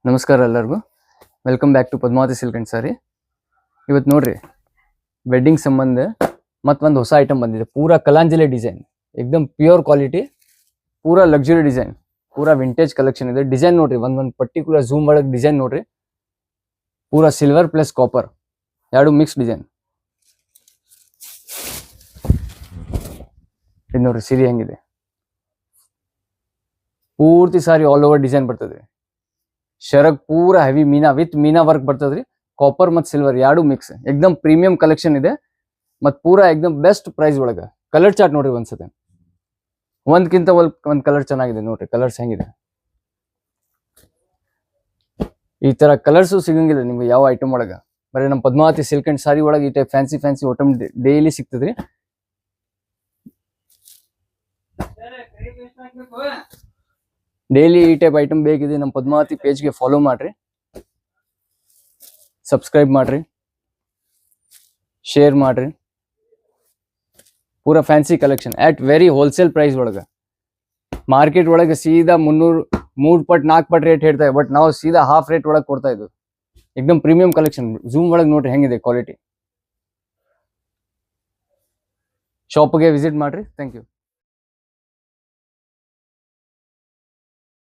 ನಮಸ್ಕಾರ ಎಲ್ಲರಿಗೂ. Welcome back to Padmavati silk and sari. ಇವತ್ತು ನೋಡ್ರಿ, ವೆಡ್ಡಿಂಗ್ ಸಂಬಂಧ ಮತ್ತೊಂದು ಹೊಸ ಐಟಮ್ ಬಂದಿದೆ. ಪೂರಾ ಕಲಾಂಜಲಿ ಡಿಸೈನ್, ಏಕದಮ್ ಪ್ಯೂರ್ ಕ್ವಾಲಿಟಿ, ಪೂರಾ ಲಕ್ಸುರಿ ಡಿಸೈನ್, ಪೂರಾ ವಿಂಟೇಜ್ ಕಲೆಕ್ಷನ್ ಇದೆ. ಡಿಸೈನ್ ನೋಡ್ರಿ, ಒಂದೊಂದು ಪರ್ಟಿಕ್ಯುಲರ್ ಝೂಮ್ ಒಳಗೆ ಡಿಸೈನ್ ನೋಡ್ರಿ. ಪೂರಾ ಸಿಲ್ವರ್ ಪ್ಲಸ್ ಕಾಪರ್ ಎರಡು ಮಿಕ್ಸ್ ಡಿಸೈನ್. ಇದು ನೋಡ್ರಿ ಸೀರೆ ಹೆಂಗಿದೆ, ಪೂರ್ತಿ ಸಾರಿ ಆಲ್ ಓವರ್ ಡಿಸೈನ್ ಬರ್ತದೆ. ಶರಗ್ ಪೂರಾ heavy Meena with Meena work ಬರ್ತದ್ರಿ. ಕಾಪರ್ ಮತ್ತು ಸಿಲ್ವರ್ ಎರಡು ಮಿಕ್ಸ್, ಏಕದಮ್ ಪ್ರೀಮಿಯಂ ಕಲೆಕ್ಷನ್ ಇದೆ. ಮತ್ ಪೂರಾ ಏಕದಮ್ ಬೆಸ್ಟ್ ಪ್ರೈಸ್ ಒಳಗ. ಕಲರ್ ಚಾರ್ಟ್ ನೋಡ್ರಿ ಒಂದ್ಸತಿ, ಒಂದ್ಕಿಂತ ಒಂದ್ ಕಲರ್ ಚೆನ್ನಾಗಿದೆ ನೋಡ್ರಿ. ಕಲರ್ಸ್ ಹೆಂಗಿದೆ, ಈ ತರ ಕಲರ್ಸ್ ಸಿಗಂಗಿಲ್ಲ ನಿಮ್ಗೆ ಯಾವ ಐಟಮ್ ಒಳಗ. ಬರೀ ನಮ್ಮ ಪದ್ಮಾವತಿ ಸಿಲ್ಕ್ ಅಂಡ್ ಸಾರಿ ಒಳಗೆ ಈ ಟೈಪ್ ಫ್ಯಾನ್ಸಿ ಐಟಮ್ ಡೈಲಿ ಸಿಗ್ತದ್ರಿ. ಡೈಲಿ ಈ ಟೈಪ್ ಐಟಮ್ ಬೇಕಿದೆ ನಮ್ಮ ಪದ್ಮಾವತಿ ಪೇಜ್ಗೆ ಫಾಲೋ ಮಾಡ್ರಿ, ಸಬ್ಸ್ಕ್ರೈಬ್ ಮಾಡ್ರಿ, ಶೇರ್ ಮಾಡ್ರಿ. ಪೂರಾ fancy collection at very wholesale price ಒಳಗ. ಮಾರ್ಕೆಟ್ ಒಳಗೆ ಸೀದಾ 3 ಪಟ್ 4 ಪಟ್ ರೇಟ್ ಹೇಳ್ತಾರೆ, ಬಟ್ ನಾವು ಸೀದಾ ಹಾಫ್ ರೇಟ್ ಒಳಗೆ ಕೊಡ್ತಾ ಇದ್ವಿ. ಏಕದಮ್ ಪ್ರೀಮಿಯಂ ಕಲೆಕ್ಷನ್. ಝೂಮ್ ಒಳಗೆ ನೋಡ್ರಿ ಹೆಂಗಿದೆ ಕ್ವಾಲಿಟಿ. ಶಾಪ್ಗೆ ವಿಸಿಟ್ ಮಾಡ್ರಿ. Thank you.